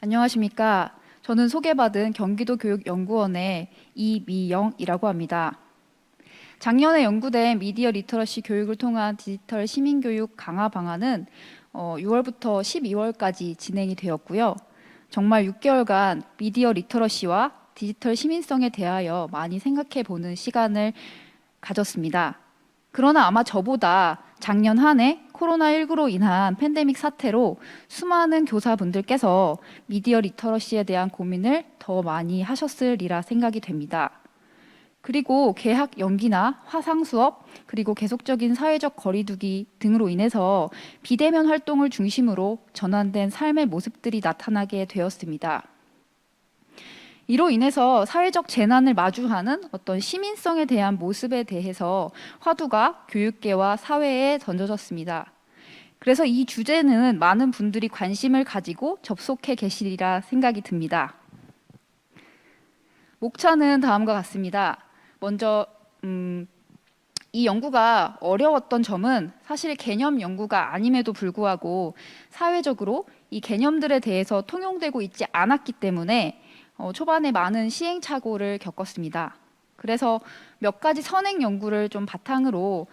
안녕하십니까. 저는 소개받은 경기도교육연구원의 이미영이라고 합니다. 작년에 연구된 미디어 리터러시 교육을 통한 디지털 시민교육 강화 방안은 6월부터 12월까지 진행이 되었고요. 정말 6개월간 미디어 리터러시와 디지털 시민성에 대하여 많이 생각해 보는 시간을 가졌습니다. 그러나 아마 저보다 작년 한 해 코로나19로 인한 팬데믹 사태로 수많은 교사분들께서 미디어 리터러시에 대한 고민을 더 많이 하셨으리라 생각이 됩니다. 그리고 개학 연기나 화상 수업, 그리고 계속적인 사회적 거리두기 등으로 인해서 비대면 활동을 중심으로 전환된 삶의 모습들이 나타나게 되었습니다. 이로 인해서 사회적 재난을 마주하는 어떤 시민성에 대한 모습에 대해서 화두가 교육계와 사회에 던져졌습니다. 그래서 이 주제는 많은 분들이 관심을 가지고 접속해 계시리라 생각이 듭니다. 목차는 다음과 같습니다. 먼저 이 연구가 어려웠던 점은 사실 개념 연구가 아님에도 불구하고 사회적으로 이 개념들에 대해서 통용되고 있지 않았기 때문에 초반에 많은 시행착오를 겪었습니다. 그래서 몇 가지 선행 연구를 좀 바탕으로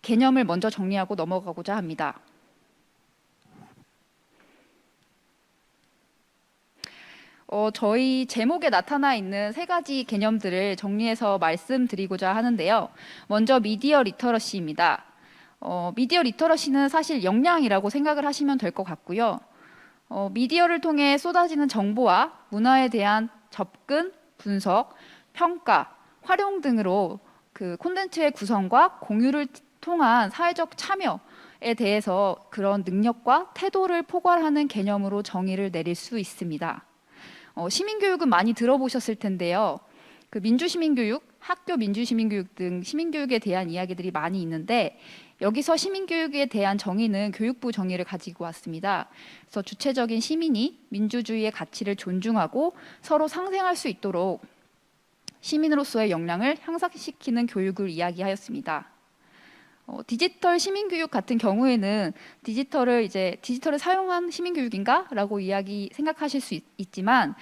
개념을 먼저 정리하고 넘어가고자 합니다. 저희 제목에 나타나 있는 세 가지 개념들을 정리해서 말씀드리고자 하는데요. 먼저 미디어 리터러시입니다. 미디어 리터러시는 사실 역량이라고 생각을 하시면 될 것 같고요. 미디어를 통해 쏟아지는 정보와 문화에 대한 접근, 분석, 평가, 활용 등으로 그 콘텐츠의 구성과 공유를 통한 사회적 참여에 대해서 그런 능력과 태도를 포괄하는 개념으로 정의를 내릴 수 있습니다. 시민교육은 많이 들어보셨을 텐데요. 그 민주시민교육, 학교 민주시민교육 등 시민교육에 대한 이야기들이 많이 있는데 여기서 시민교육에 대한 정의는 교육부 정의를 가지고 왔습니다. 그래서 주체적인 시민이 민주주의의 가치를 존중하고 서로 상생할 수 있도록 시민으로서의 역량을 향상시키는 교육을 이야기하였습니다. 디지털 시민교육 같은 경우에는 디지털을 사용한 시민교육인가라고 생각하실 수 있지만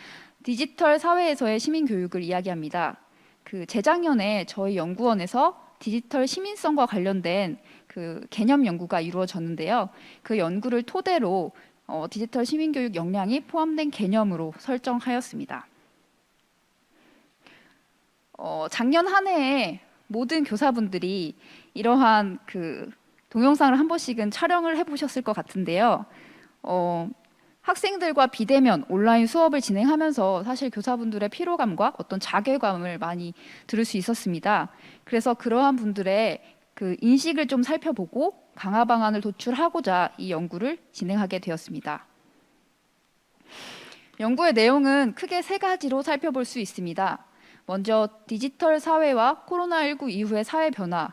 디지털 사회에서의 시민교육을 이야기합니다. 그 재작년에 저희 연구원에서 디지털 시민성과 관련된 그 개념 연구가 이루어졌는데요. 그 연구를 토대로 디지털 시민교육 역량이 포함된 개념으로 설정하였습니다. 작년 한 해에 모든 교사분들이 이러한 그 동영상을 한 번씩은 촬영을 해보셨을 것 같은데요. 학생들과 비대면 온라인 수업을 진행하면서 사실 교사분들의 피로감과 어떤 자괴감을 많이 들을 수 있었습니다. 그래서 그러한 분들의 그 인식을 좀 살펴보고 강화 방안을 도출하고자 이 연구를 진행하게 되었습니다. 연구의 내용은 크게 세 가지로 살펴볼 수 있습니다. 먼저 디지털 사회와 코로나19 이후의 사회 변화는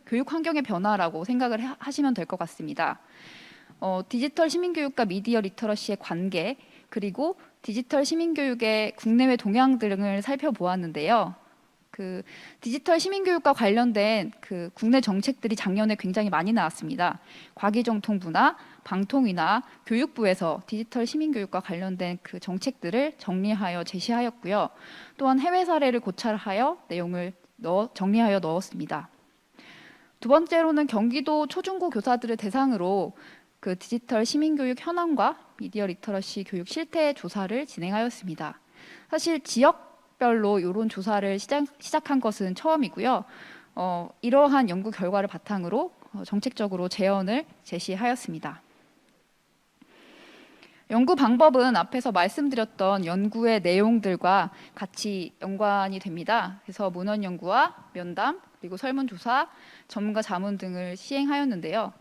교육 환경의 변화라고 생각을 하시면 될 것 같습니다. 디지털 시민교육과 미디어 리터러시의 관계, 그리고 디지털 시민교육의 국내외 동향 등을 살펴보았는데요. 그 디지털 시민교육과 관련된 그 국내 정책들이 작년에 굉장히 많이 나왔습니다. 과기정통부나 방통위나 교육부에서 디지털 시민교육과 관련된 그 정책들을 정리하여 제시하였고요. 또한 해외 사례를 고찰하여 내용을 정리하여 넣었습니다. 두 번째로는 경기도 초중고 교사들을 대상으로 그 디지털 시민교육 현황과 미디어 리터러시 교육 실태 조사를 진행하였습니다. 사실 지역별로 이런 조사를 시작한 것은 처음이고요. 이러한 연구 결과를 바탕으로 정책적으로 제언을 제시하였습니다. 연구 방법은 앞에서 말씀드렸던 연구의 내용들과 같이 연관이 됩니다. 그래서 문헌 연구와 면담, 그리고 설문조사, 전문가 자문 등을 시행하였는데요.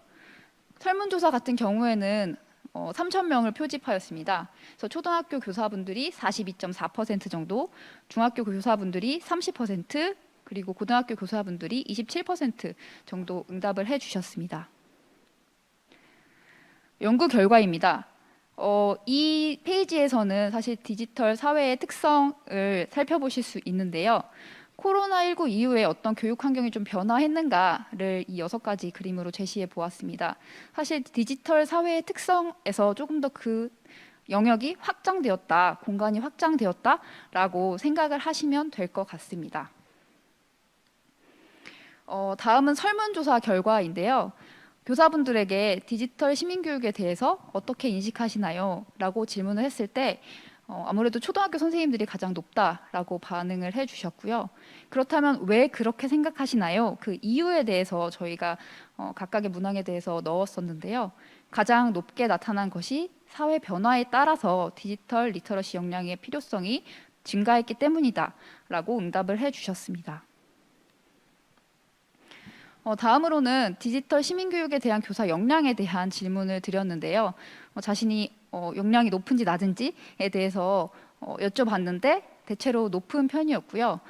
설문조사 같은 경우에는 3,000명을 표집하였습니다. 그래서 초등학교 교사분들이 42.4% 정도, 중학교 교사분들이 30%, 그리고 고등학교 교사분들이 27% 정도 응답을 해주셨습니다. 연구 결과입니다. 이 페이지에서는 사실 디지털 사회의 특성을 살펴보실 수 있는데요. 코로나19 이후에 어떤 교육 환경이 좀 변화했는가를 이 6가지 그림으로 제시해 보았습니다. 사실 디지털 사회의 특성에서 조금 더 그 영역이 확장되었다, 공간이 확장되었다라고 생각을 하시면 될 것 같습니다. 다음은 설문조사 결과인데요. 교사분들에게 디지털 시민교육에 대해서 어떻게 인식하시나요? 라고 질문을 했을 때 아무래도 초등학교 선생님들이 가장 높다라고 반응을 해주셨고요. 그렇다면 왜 그렇게 생각하시나요? 그 이유에 대해서 저희가 각각의 문항에 대해서 넣었었는데요. 가장 높게 나타난 것이 사회 변화에 따라서 디지털 리터러시 역량의 필요성이 증가했기 때문이다 라고 응답을 해주셨습니다. 다음으로는 디지털 시민교육에 대한 교사 역량에 대한 질문을 드렸는데요. 자신이 역량이 높은지 낮은지에 대해서 여쭤봤는데 대체로 높은 편이었고요.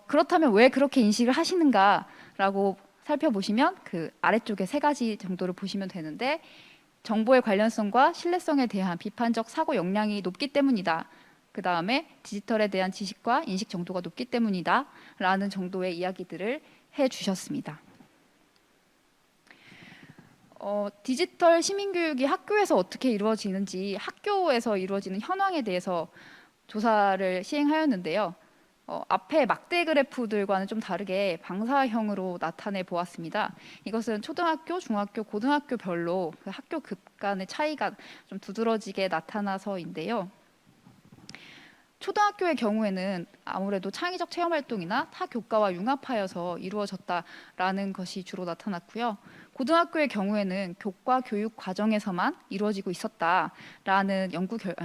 그렇다면 왜 그렇게 인식을 하시는가라고 살펴보시면 그 아래쪽에 3가지 정도를 보시면 되는데, 정보의 관련성과 신뢰성에 대한 비판적 사고 역량이 높기 때문이다. 그 다음에 디지털에 대한 지식과 인식 정도가 높기 때문이다 라는 정도의 이야기들을 해주셨습니다. 디지털 시민교육이 학교에서 어떻게 이루어지는지, 학교에서 이루어지는 현황에 대해서 조사를 시행하였는데요. 앞에 막대 그래프들과는 좀 다르게 방사형으로 나타내 보았습니다. 이것은 초등학교, 중학교, 고등학교별로 그 학교 급 간의 차이가 좀 두드러지게 나타나서인데요. 초등학교의 경우에는 아무래도 창의적 체험 활동이나 타 교과와 융합하여서 이루어졌다라는 것이 주로 나타났고요. 고등학교의 경우에는 교과 교육 과정에서만 이루어지고 있었다라는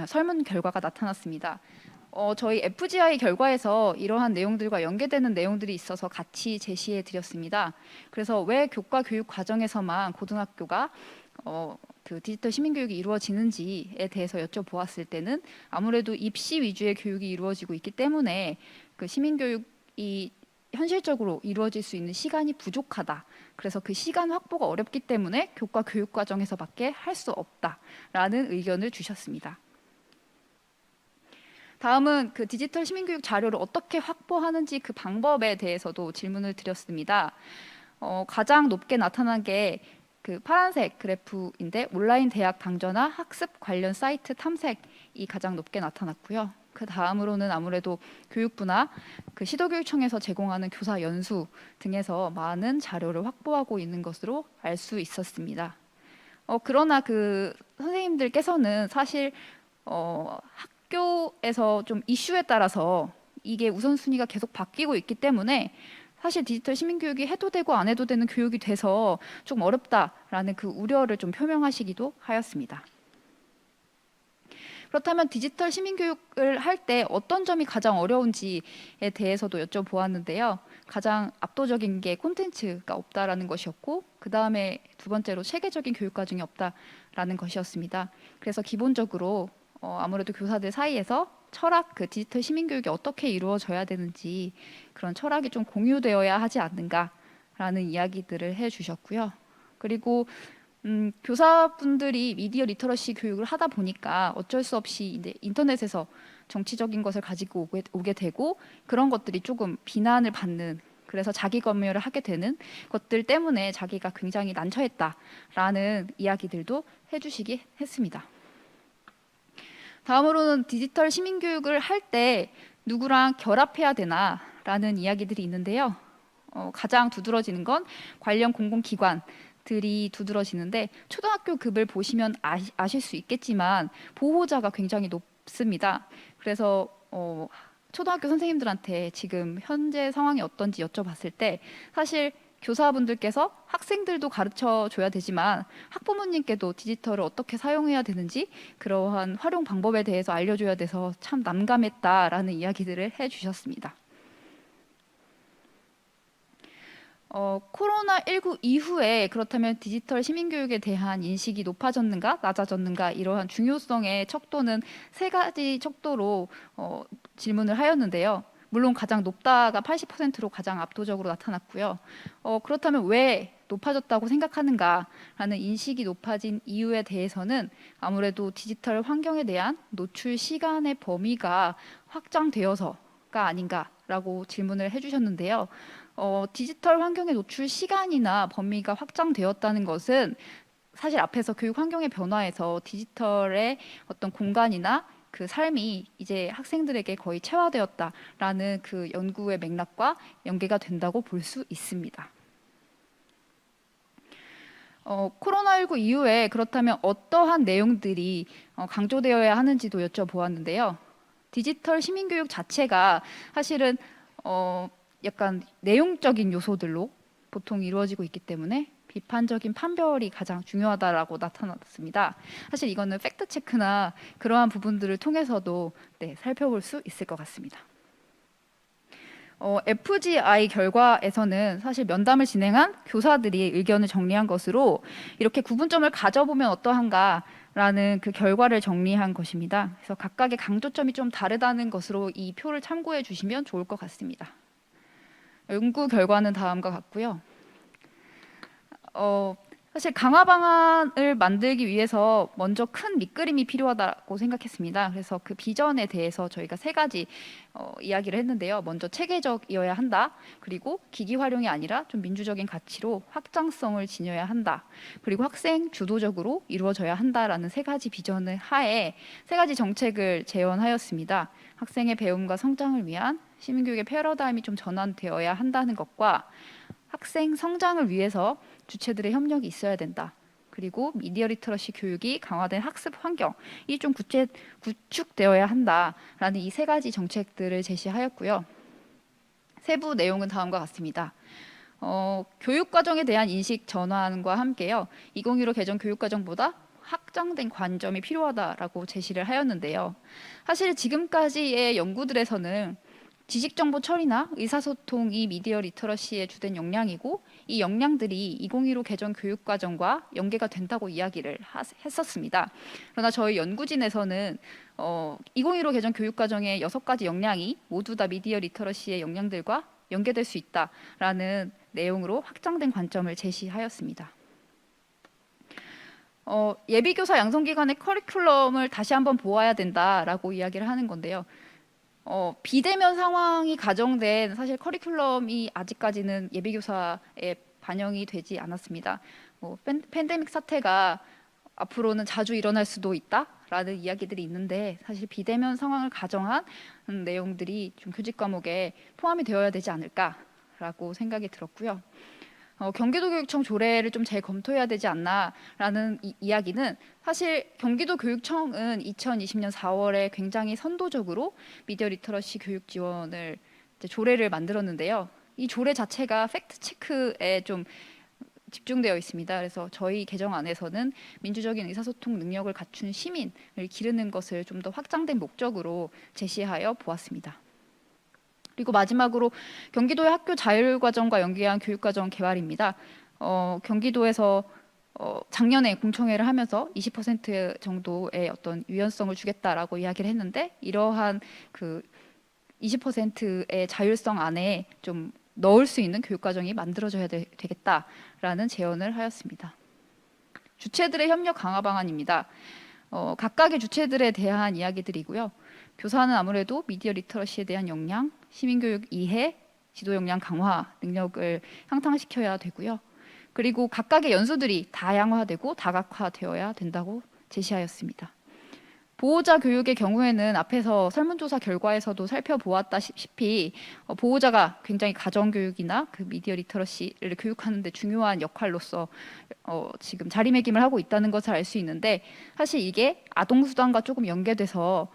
설문 결과가 나타났습니다. 저희 FGI 결과에서 이러한 내용들과 연계되는 내용들이 있어서 같이 제시해 드렸습니다. 그래서 왜 교과 교육 과정에서만 고등학교가 그 디지털 시민교육이 이루어지는지에 대해서 여쭤보았을 때는 아무래도 입시 위주의 교육이 이루어지고 있기 때문에 그 시민교육이 현실적으로 이루어질 수 있는 시간이 부족하다. 그래서 그 시간 확보가 어렵기 때문에 교과 교육 과정에서밖에 할 수 없다라는 의견을 주셨습니다. 다음은 그 디지털 시민교육 자료를 어떻게 확보하는지 그 방법에 대해서도 질문을 드렸습니다. 가장 높게 나타난 게 그 파란색 그래프인데, 온라인 대학 당전화 학습 관련 사이트 탐색이 가장 높게 나타났고요. 그 다음으로는 아무래도 교육부나 그 시도교육청에서 제공하는 교사 연수 등에서 많은 자료를 확보하고 있는 것으로 알 수 있었습니다. 그러나 그 선생님들께서는 사실 학교에서 좀 이슈에 따라서 이게 우선순위가 계속 바뀌고 있기 때문에 사실 디지털 시민교육이 해도 되고 안 해도 되는 교육이 돼서 좀 어렵다라는 그 우려를 좀 표명하시기도 하였습니다. 그렇다면 디지털 시민교육을 할 때 어떤 점이 가장 어려운지에 대해서도 여쭤보았는데요. 가장 압도적인 게 콘텐츠가 없다라는 것이었고, 그 다음에 두 번째로 체계적인 교육 과정이 없다라는 것이었습니다. 그래서 기본적으로 아무래도 교사들 사이에서 철학, 그 디지털 시민교육이 어떻게 이루어져야 되는지 그런 철학이 좀 공유되어야 하지 않는가라는 이야기들을 해주셨고요. 그리고 교사분들이 미디어 리터러시 교육을 하다 보니까 어쩔 수 없이 이제 인터넷에서 정치적인 것을 가지고 오게 되고, 그런 것들이 조금 비난을 받는, 그래서 자기 검열을 하게 되는 것들 때문에 자기가 굉장히 난처했다라는 이야기들도 해주시기 했습니다. 다음으로는 디지털 시민교육을 할 때 누구랑 결합해야 되나라는 이야기들이 있는데요. 가장 두드러지는 건 관련 공공기관들이 두드러지는데, 초등학교 급을 보시면 아실 수 있겠지만 보호자가 굉장히 높습니다. 그래서 초등학교 선생님들한테 지금 현재 상황이 어떤지 여쭤봤을 때 사실 교사분들께서 학생들도 가르쳐 줘야 되지만 학부모님께도 디지털을 어떻게 사용해야 되는지 그러한 활용 방법에 대해서 알려줘야 돼서 참 난감했다라는 이야기들을 해주셨습니다. 코로나19 이후에 그렇다면 디지털 시민교육에 대한 인식이 높아졌는가 낮아졌는가, 이러한 중요성의 척도는 3가지 척도로 질문을 하였는데요. 물론 가장 높다가 80%로 가장 압도적으로 나타났고요. 그렇다면 왜 높아졌다고 생각하는가라는 인식이 높아진 이유에 대해서는 아무래도 디지털 환경에 대한 노출 시간의 범위가 확장되어서가 아닌가라고 질문을 해주셨는데요. 디지털 환경의 노출 시간이나 범위가 확장되었다는 것은 사실 앞에서 교육 환경의 변화에서 디지털의 어떤 공간이나 그 삶이 이제 학생들에게 거의 체화되었다라는 그 연구의 맥락과 연계가 된다고 볼 수 있습니다. 코로나19 이후에 그렇다면 어떠한 내용들이 강조되어야 하는지도 여쭤보았는데요. 디지털 시민교육 자체가 사실은 약간 내용적인 요소들로 보통 이루어지고 있기 때문에 비판적인 판별이 가장 중요하다라고 나타났습니다. 사실 이거는 팩트 체크나 그러한 부분들을 통해서도 살펴볼 수 있을 것 같습니다. FGI 결과에서는 사실 면담을 진행한 교사들이 의견을 정리한 것으로 이렇게 구분점을 가져보면 어떠한가라는 그 결과를 정리한 것입니다. 그래서 각각의 강조점이 좀 다르다는 것으로 이 표를 참고해 주시면 좋을 것 같습니다. 연구 결과는 다음과 같고요. 사실 강화 방안을 만들기 위해서 먼저 큰 밑그림이 필요하다고 생각했습니다. 그래서 그 비전에 대해서 저희가 3가지 이야기를 했는데요. 먼저 체계적이어야 한다. 그리고 기기 활용이 아니라 좀 민주적인 가치로 확장성을 지녀야 한다. 그리고 학생 주도적으로 이루어져야 한다라는 3가지 비전을 하에 3가지 정책을 제언하였습니다. 학생의 배움과 성장을 위한 시민교육의 패러다임이 좀 전환되어야 한다는 것과 학생 성장을 위해서 주체들의 협력이 있어야 된다. 그리고 미디어 리터러시 교육이 강화된 학습 환경이 좀 구축되어야 한다라는 이 3가지 정책들을 제시하였고요. 세부 내용은 다음과 같습니다. 교육과정에 대한 인식 전환과 함께요. 2015 개정 교육과정보다 확장된 관점이 필요하다라고 제시를 하였는데요. 사실 지금까지의 연구들에서는 지식정보 처리나 의사소통이 미디어 리터러시의 주된 역량이고 이 역량들이 2015 개정 교육과정과 연계가 된다고 이야기를 했었습니다. 그러나 저희 연구진에서는 2015 개정 교육과정의 6가지 역량이 모두 다 미디어 리터러시의 역량들과 연계될 수 있다라는 내용으로 확장된 관점을 제시하였습니다. 예비교사 양성기관의 커리큘럼을 다시 한번 보아야 된다라고 이야기를 하는 건데요. 비대면 상황이 가정된 사실 커리큘럼이 아직까지는 예비교사에 반영이 되지 않았습니다. 팬데믹 사태가 앞으로는 자주 일어날 수도 있다라는 이야기들이 있는데 사실 비대면 상황을 가정한 내용들이 좀 교직 과목에 포함이 되어야 되지 않을까라고 생각이 들었고요. 경기도교육청 조례를 좀 재검토해야 되지 않나라는 이야기는 사실 경기도교육청은 2020년 4월에 굉장히 선도적으로 미디어 리터러시 교육 지원을 조례를 만들었는데요. 이 조례 자체가 팩트 체크에 좀 집중되어 있습니다. 그래서 저희 개정안에서는 민주적인 의사소통 능력을 갖춘 시민을 기르는 것을 좀 더 확장된 목적으로 제시하여 보았습니다. 그리고 마지막으로 경기도의 학교 자율과정과 연계한 교육과정 개발입니다. 경기도에서 작년에 공청회를 하면서 20% 정도의 어떤 유연성을 주겠다라고 이야기를 했는데 이러한 그 20%의 자율성 안에 좀 넣을 수 있는 교육과정이 만들어져야 되겠다라는 제언을 하였습니다. 주체들의 협력 강화 방안입니다. 각각의 주체들에 대한 이야기들이고요. 교사는 아무래도 미디어 리터러시에 대한 역량, 시민교육 이해, 지도 역량 강화 능력을 향상시켜야 되고요. 그리고 각각의 연수들이 다양화되고 다각화되어야 된다고 제시하였습니다. 보호자 교육의 경우에는 앞에서 설문조사 결과에서도 살펴보았다시피 보호자가 굉장히 가정교육이나 그 미디어 리터러시를 교육하는 데 중요한 역할로서 지금 자리매김을 하고 있다는 것을 알 수 있는데 사실 이게 아동수당과 조금 연계돼서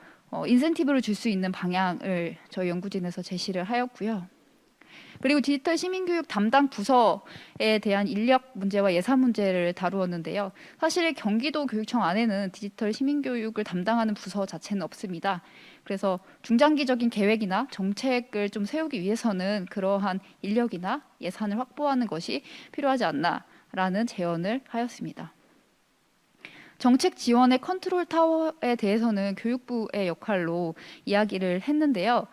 인센티브를 줄 수 있는 방향을 저희 연구진에서 제시를 하였고요. 그리고 디지털 시민교육 담당 부서에 대한 인력 문제와 예산 문제를 다루었는데요. 사실 경기도 교육청 안에는 디지털 시민교육을 담당하는 부서 자체는 없습니다. 그래서 중장기적인 계획이나 정책을 좀 세우기 위해서는 그러한 인력이나 예산을 확보하는 것이 필요하지 않나라는 제언을 하였습니다. 정책 지원의 컨트롤 타워에 대해서는 교육부의 역할로 이야기를 했는데요.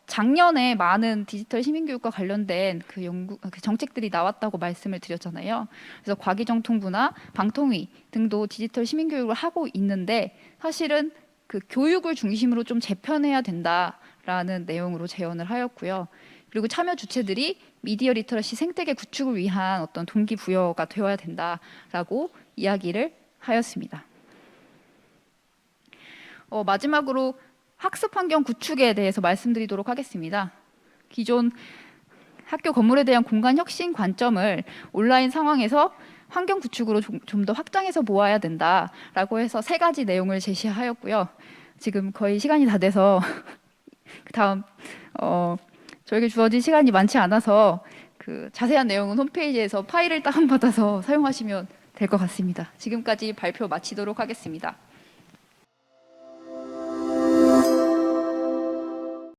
작년에 많은 디지털 시민교육과 관련된 그 정책들이 나왔다고 말씀을 드렸잖아요. 그래서 과기정통부나 방통위 등도 디지털 시민교육을 하고 있는데 사실은 그 교육을 중심으로 좀 재편해야 된다라는 내용으로 제언을 하였고요. 그리고 참여 주체들이 미디어 리터러시 생태계 구축을 위한 어떤 동기부여가 되어야 된다라고 이야기를 하였습니다. 마지막으로 학습 환경 구축에 대해서 말씀드리도록 하겠습니다. 기존 학교 건물에 대한 공간 혁신 관점을 온라인 상황에서 환경 구축으로 좀 더 확장해서 보아야 된다라고 해서 3가지 내용을 제시하였고요. 지금 거의 시간이 다 돼서 다음 저에게 주어진 시간이 많지 않아서 그 자세한 내용은 홈페이지에서 파일을 다운받아서 사용하시면 될 것 같습니다. 지금까지 발표 마치도록 하겠습니다.